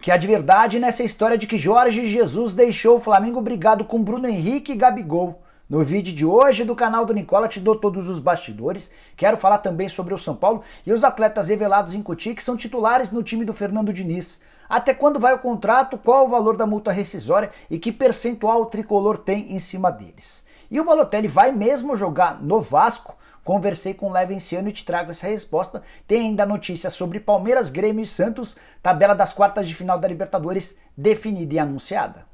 Que há de verdade nessa história de que Jorge Jesus deixou o Flamengo brigado com Bruno Henrique e Gabigol. No vídeo de hoje do canal do Nicola te dou todos os bastidores, quero falar também sobre o São Paulo e os atletas revelados em Cotia que são titulares no time do Fernando Diniz. Até quando vai o contrato, qual o valor da multa rescisória e que percentual o tricolor tem em cima deles. E o Balotelli vai mesmo jogar no Vasco? Conversei com o Leve esse ano e te trago essa resposta. Tem ainda notícias sobre Palmeiras, Grêmio e Santos, tabela das quartas de final da Libertadores definida e anunciada.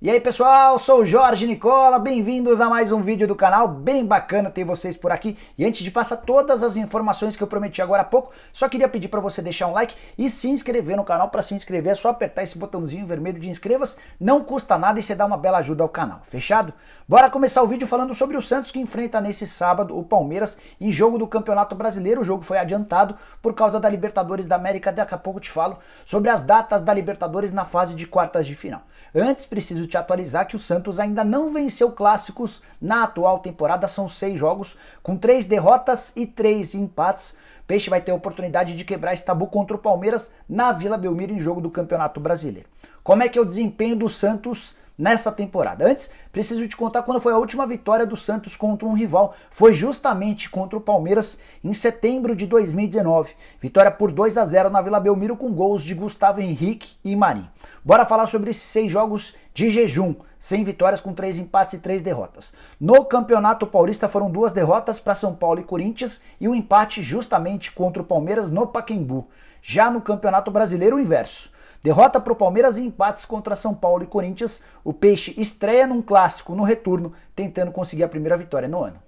E aí pessoal, sou o Jorge Nicola, bem-vindos a mais um vídeo do canal, bem bacana ter vocês por aqui. E antes de passar todas as informações que eu prometi agora há pouco, só queria pedir para você deixar um like e se inscrever no canal. Para se inscrever é só apertar esse botãozinho vermelho de inscreva-se, não custa nada e você dá uma bela ajuda ao canal, fechado? Bora começar o vídeo falando sobre o Santos que enfrenta nesse sábado o Palmeiras em jogo do Campeonato Brasileiro. O jogo foi adiantado por causa da Libertadores da América, daqui a pouco te falo sobre as datas da Libertadores na fase de quartas de final. Antes preciso te atualizar que o Santos ainda não venceu clássicos na atual temporada, são 6 jogos, com 3 derrotas e 3 empates. Peixe vai ter a oportunidade de quebrar esse tabu contra o Palmeiras na Vila Belmiro em jogo do Campeonato Brasileiro. Como é que é o desempenho do Santos nessa temporada? Antes, preciso te contar quando foi a última vitória do Santos contra um rival. Foi justamente contra o Palmeiras em setembro de 2019. Vitória por 2-0 na Vila Belmiro com gols de Gustavo Henrique e Marinho. Bora falar sobre esses 6 jogos de jejum, 100 vitórias com 3 empates e 3 derrotas. No Campeonato Paulista foram 2 derrotas para São Paulo e Corinthians e um empate justamente contra o Palmeiras no Pacaembu. Já no Campeonato Brasileiro o inverso. Derrota para o Palmeiras e empates contra São Paulo e Corinthians. O Peixe estreia num clássico no retorno, tentando conseguir a primeira vitória no ano.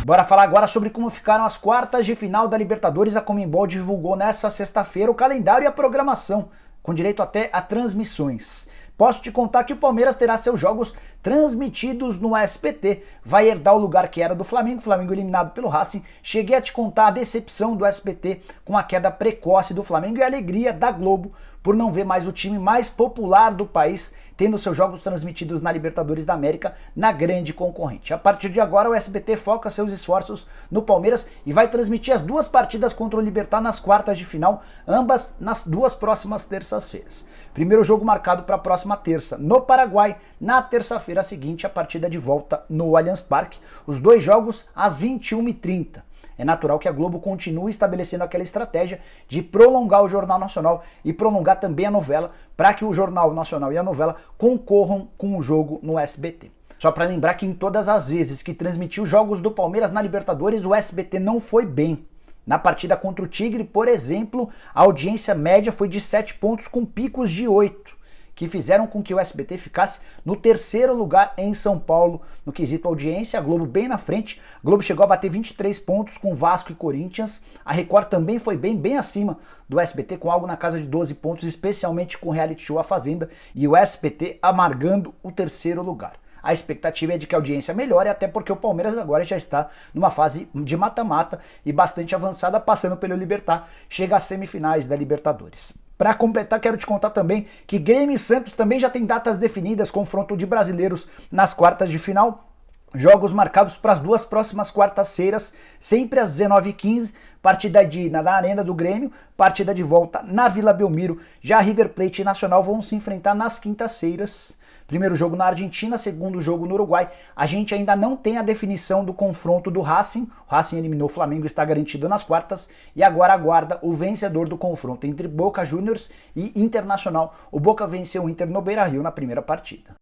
Bora falar agora sobre como ficaram as quartas de final da Libertadores. A Conmebol divulgou nesta sexta-feira o calendário e a programação, com direito até a transmissões. Posso te contar que o Palmeiras terá seus jogos transmitidos no SBT, vai herdar o lugar que era do Flamengo, Flamengo eliminado pelo Racing. Cheguei a te contar a decepção do SBT com a queda precoce do Flamengo e a alegria da Globo por não ver mais o time mais popular do país tendo seus jogos transmitidos na Libertadores da América na grande concorrente. A partir de agora o SBT foca seus esforços no Palmeiras e vai transmitir as 2 partidas contra o Libertad nas quartas de final, ambas nas 2 próximas terças-feiras. Primeiro jogo marcado para a próxima terça no Paraguai, na terça-feira seguinte a partida de volta no Allianz Parque, os 2 jogos às 21h30. É natural que a Globo continue estabelecendo aquela estratégia de prolongar o Jornal Nacional e prolongar também a novela para que o Jornal Nacional e a novela concorram com o jogo no SBT. Só para lembrar que em todas as vezes que transmitiu jogos do Palmeiras na Libertadores, o SBT não foi bem. Na partida contra o Tigre, por exemplo, a audiência média foi de 7 pontos com picos de 8. Que fizeram com que o SBT ficasse no 3º lugar em São Paulo no quesito audiência, a Globo bem na frente. A Globo chegou a bater 23 pontos com Vasco e Corinthians. A Record também foi bem acima do SBT, com algo na casa de 12 pontos, especialmente com o reality show A Fazenda, e o SBT amargando o 3º lugar. A expectativa é de que a audiência melhore, até porque o Palmeiras agora já está numa fase de mata-mata e bastante avançada, passando pelo Libertad, chega às semifinais da Libertadores. Para completar, quero te contar também que Grêmio e Santos também já têm datas definidas, confronto de brasileiros nas quartas de final. Jogos marcados para as 2 próximas quartas-feiras, sempre às 19h15, partida de ida na Arena do Grêmio, partida de volta na Vila Belmiro. Já River Plate e Nacional vão se enfrentar nas quintas-feiras. Primeiro jogo na Argentina, segundo jogo no Uruguai. A gente ainda não tem a definição do confronto do Racing. O Racing eliminou o Flamengo, está garantido nas quartas. E agora aguarda o vencedor do confronto entre Boca Juniors e Internacional. O Boca venceu o Inter no Beira-Rio na primeira partida.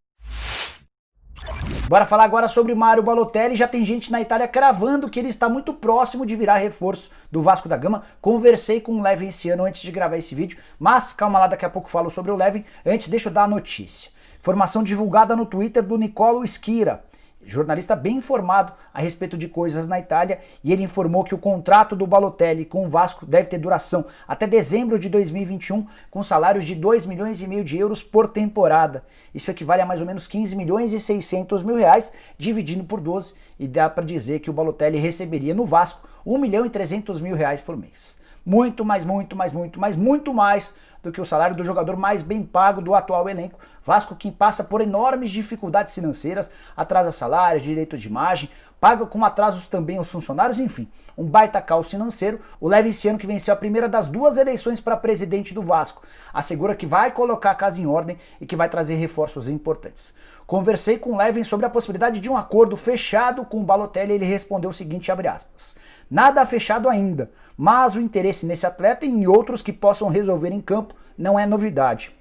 Bora falar agora sobre Mario Balotelli. Já tem gente na Itália cravando que ele está muito próximo de virar reforço do Vasco da Gama. Conversei com o Levin esse ano antes de gravar esse vídeo, mas calma lá, daqui a pouco falo sobre o Levin. Antes, deixa eu dar a notícia. Informação divulgada no Twitter do Nicolo Schira, jornalista bem informado a respeito de coisas na Itália, e ele informou que o contrato do Balotelli com o Vasco deve ter duração até dezembro de 2021, com salários de 2,5 milhões de euros por temporada. Isso equivale a mais ou menos 15 milhões e 600 mil reais, dividindo por 12, e dá para dizer que o Balotelli receberia no Vasco 1 milhão e 300 mil reais por mês. Muito mais do que o salário do jogador mais bem pago do atual elenco. Vasco que passa por enormes dificuldades financeiras, atrasa salários, direito de imagem, paga com atrasos também os funcionários, enfim, um baita caos financeiro. O Levinciano, que venceu a primeira das 2 eleições para presidente do Vasco, assegura que vai colocar a casa em ordem e que vai trazer reforços importantes. Conversei com o Levin sobre a possibilidade de um acordo fechado com o Balotelli e ele respondeu o seguinte, abre aspas, nada fechado ainda, mas o interesse nesse atleta e em outros que possam resolver em campo não é novidade.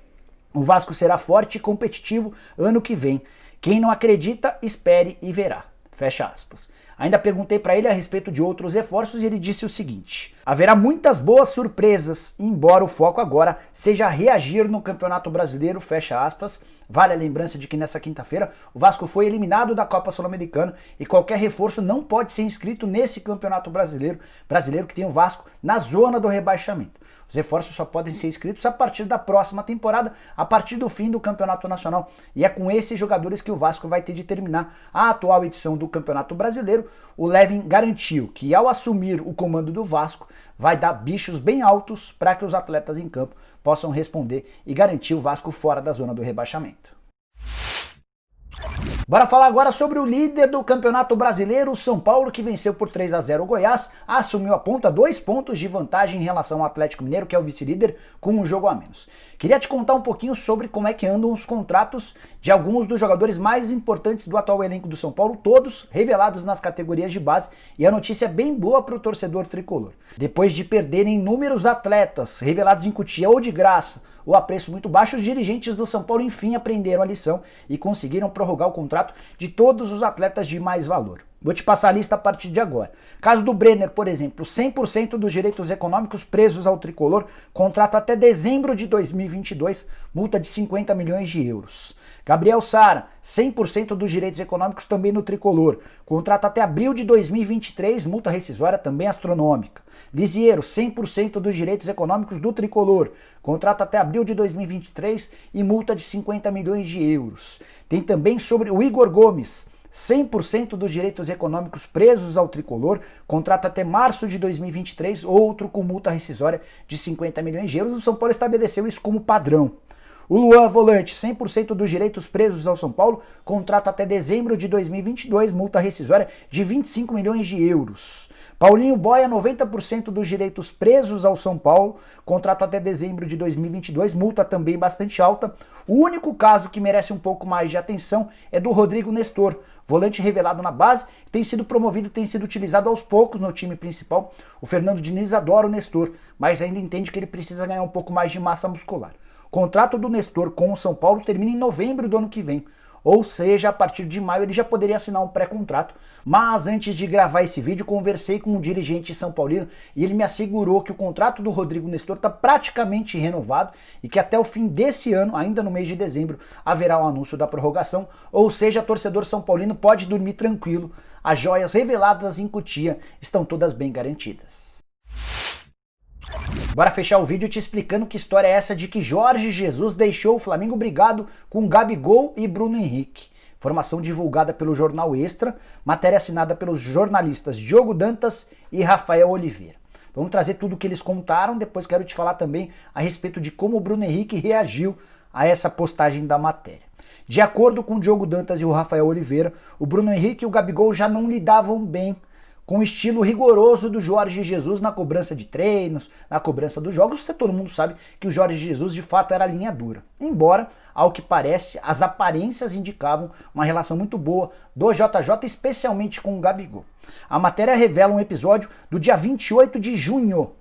O Vasco será forte e competitivo ano que vem. Quem não acredita, espere e verá. Fecha aspas. Ainda perguntei para ele a respeito de outros reforços e ele disse o seguinte: haverá muitas boas surpresas, embora o foco agora seja reagir no Campeonato Brasileiro, fecha aspas. Vale a lembrança de que nessa quinta-feira o Vasco foi eliminado da Copa Sul-Americana e qualquer reforço não pode ser inscrito nesse Campeonato Brasileiro que tem o Vasco na zona do rebaixamento. Os reforços só podem ser inscritos a partir da próxima temporada, a partir do fim do Campeonato Nacional. E é com esses jogadores que o Vasco vai ter de terminar a atual edição do Campeonato Brasileiro. O Levin garantiu que ao assumir o comando do Vasco, vai dar bichos bem altos para que os atletas em campo possam responder e garantir o Vasco fora da zona do rebaixamento. Bora falar agora sobre o líder do Campeonato Brasileiro, o São Paulo, que venceu por 3-0 o Goiás, assumiu a ponta, 2 pontos de vantagem em relação ao Atlético Mineiro, que é o vice-líder, com um jogo a menos. Queria te contar um pouquinho sobre como é que andam os contratos de alguns dos jogadores mais importantes do atual elenco do São Paulo, todos revelados nas categorias de base, e a notícia é bem boa para o torcedor tricolor. Depois de perderem inúmeros atletas revelados em Cotia ou de graça, ou a preço muito baixo, os dirigentes do São Paulo enfim aprenderam a lição e conseguiram prorrogar o contrato de todos os atletas de mais valor. Vou te passar a lista a partir de agora. Caso do Brenner, por exemplo, 100% dos direitos econômicos presos ao tricolor, contrato até dezembro de 2022, multa de 50 milhões de euros. Gabriel Sara, 100% dos direitos econômicos também no tricolor, contrato até abril de 2023, multa rescisória também astronômica. Lisiero, 100% dos direitos econômicos do tricolor, contrato até abril de 2023 e multa de 50 milhões de euros. Tem também sobre o Igor Gomes, 100% dos direitos econômicos presos ao tricolor, contrato até março de 2023, outro com multa rescisória de 50 milhões de euros. O São Paulo estabeleceu isso como padrão. O Luan Volante, 100% dos direitos presos ao São Paulo, contrato até dezembro de 2022, multa rescisória de 25 milhões de euros. Paulinho Boia, 90% dos direitos presos ao São Paulo, contrato até dezembro de 2022, multa também bastante alta. O único caso que merece um pouco mais de atenção é do Rodrigo Nestor, volante revelado na base, tem sido promovido, tem sido utilizado aos poucos no time principal. O Fernando Diniz adora o Nestor, mas ainda entende que ele precisa ganhar um pouco mais de massa muscular. O contrato do Nestor com o São Paulo termina em novembro do ano que vem. Ou seja, a partir de maio ele já poderia assinar um pré-contrato, mas antes de gravar esse vídeo conversei com um dirigente são paulino e ele me assegurou que o contrato do Rodrigo Nestor está praticamente renovado e que até o fim desse ano, ainda no mês de dezembro, haverá um anúncio da prorrogação, ou seja, torcedor são paulino pode dormir tranquilo, as joias reveladas em Cotia estão todas bem garantidas. Bora fechar o vídeo te explicando que história é essa de que Jorge Jesus deixou o Flamengo brigado com Gabigol e Bruno Henrique. Informação divulgada pelo Jornal Extra, matéria assinada pelos jornalistas Diogo Dantas e Rafael Oliveira. Vamos trazer tudo o que eles contaram, depois quero te falar também a respeito de como o Bruno Henrique reagiu a essa postagem da matéria. De acordo com o Diogo Dantas e o Rafael Oliveira, o Bruno Henrique e o Gabigol já não lidavam bem com o estilo rigoroso do Jorge Jesus na cobrança de treinos, na cobrança dos jogos. Todo mundo sabe que o Jorge Jesus de fato era linha dura. Embora, ao que parece, as aparências indicavam uma relação muito boa do JJ, especialmente com o Gabigol. A matéria revela um episódio do dia 28 de junho.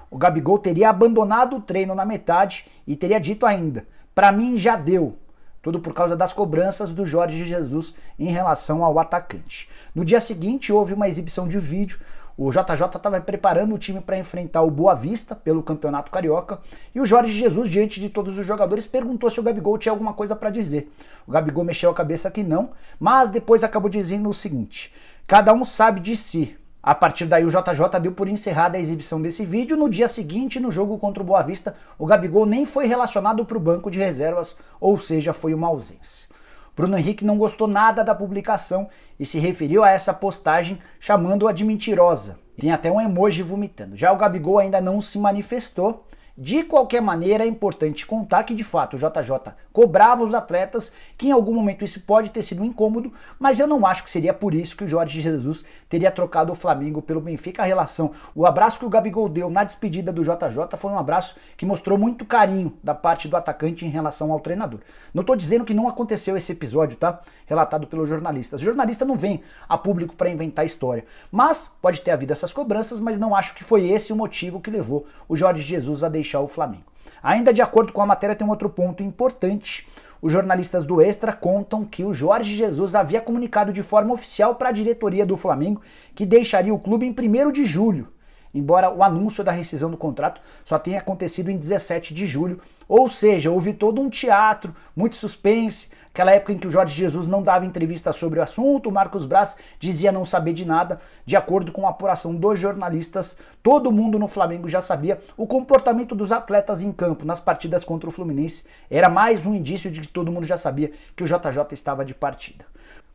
O Gabigol teria abandonado o treino na metade e teria dito ainda: "Pra mim já deu". Tudo por causa das cobranças do Jorge Jesus em relação ao atacante. No dia seguinte houve uma exibição de vídeo, o JJ estava preparando o time para enfrentar o Boa Vista pelo Campeonato Carioca e o Jorge Jesus, diante de todos os jogadores, perguntou se o Gabigol tinha alguma coisa para dizer. O Gabigol mexeu a cabeça que não, mas depois acabou dizendo o seguinte: "Cada um sabe de si". A partir daí o JJ deu por encerrada a exibição desse vídeo. No dia seguinte, no jogo contra o Boa Vista, o Gabigol nem foi relacionado para o banco de reservas, ou seja, foi uma ausência. Bruno Henrique não gostou nada da publicação e se referiu a essa postagem chamando-a de mentirosa. Tem até um emoji vomitando. Já o Gabigol ainda não se manifestou. De qualquer maneira, é importante contar que, de fato, o JJ cobrava os atletas, que em algum momento isso pode ter sido um incômodo, mas eu não acho que seria por isso que o Jorge Jesus teria trocado o Flamengo pelo Benfica. A relação, o abraço que o Gabigol deu na despedida do JJ foi um abraço que mostrou muito carinho da parte do atacante em relação ao treinador. Não estou dizendo que não aconteceu esse episódio, tá? Relatado pelos jornalistas. O jornalista não vem a público para inventar história, mas pode ter havido essas cobranças, mas não acho que foi esse o motivo que levou o Jorge Jesus a deixar o Flamengo. Ainda de acordo com a matéria, tem um outro ponto importante. Os jornalistas do Extra contam que o Jorge Jesus havia comunicado de forma oficial para a diretoria do Flamengo que deixaria o clube em 1º de julho, embora o anúncio da rescisão do contrato só tenha acontecido em 17 de julho, ou seja, houve todo um teatro, muito suspense, aquela época em que o Jorge Jesus não dava entrevista sobre o assunto, o Marcos Braz dizia não saber de nada. De acordo com a apuração dos jornalistas, todo mundo no Flamengo já sabia. O comportamento dos atletas em campo nas partidas contra o Fluminense era mais um indício de que todo mundo já sabia que o JJ estava de partida.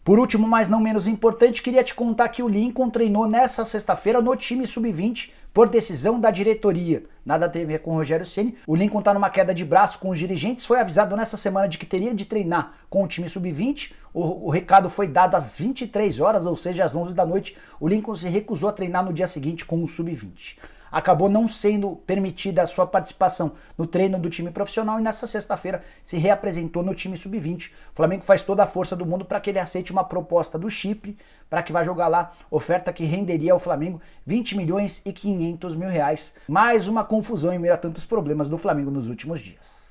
Por último, mas não menos importante, queria te contar que o Lincoln treinou nessa sexta-feira no time sub-20 por decisão da diretoria. Nada a ver com o Rogério Ceni. O Lincoln está numa queda de braço com os dirigentes, foi avisado nessa semana de que teria de treinar com o time sub-20. O recado foi dado às 23 horas, ou seja, às 11 da noite. O Lincoln se recusou a treinar no dia seguinte com o sub-20. Acabou não sendo permitida a sua participação no treino do time profissional e nessa sexta-feira se reapresentou no time sub-20. O Flamengo faz toda a força do mundo para que ele aceite uma proposta do Chipre, para que vá jogar lá, oferta que renderia ao Flamengo 20 milhões e 500 mil reais. Mais uma confusão em meio a tantos problemas do Flamengo nos últimos dias.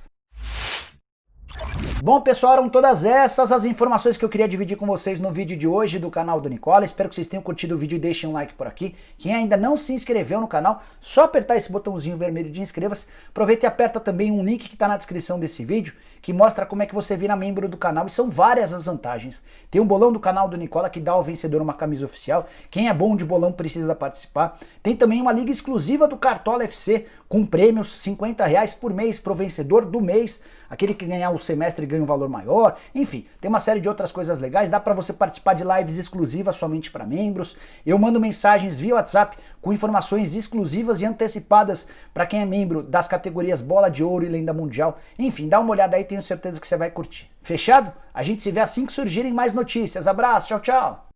Bom, pessoal, eram todas essas as informações que eu queria dividir com vocês no vídeo de hoje do canal do Nicola. Espero que vocês tenham curtido o vídeo e deixem um like por aqui. Quem ainda não se inscreveu no canal, só apertar esse botãozinho vermelho de inscreva-se. Aproveita e aperta também um link que está na descrição desse vídeo, que mostra como é que você vira membro do canal, e são várias as vantagens. Tem um bolão do canal do Nicola que dá ao vencedor uma camisa oficial. Quem é bom de bolão precisa participar. Tem também uma liga exclusiva do Cartola FC, com prêmios R$50 por mês para o vencedor do mês. Aquele que ganhar o semestre ganha um valor maior. Enfim, tem uma série de outras coisas legais. Dá para você participar de lives exclusivas somente para membros. Eu mando mensagens via WhatsApp com informações exclusivas e antecipadas para quem é membro das categorias Bola de Ouro e Lenda Mundial. Enfim, dá uma olhada aí, tenho certeza que você vai curtir. Fechado? A gente se vê assim que surgirem mais notícias. Abraço, tchau, tchau!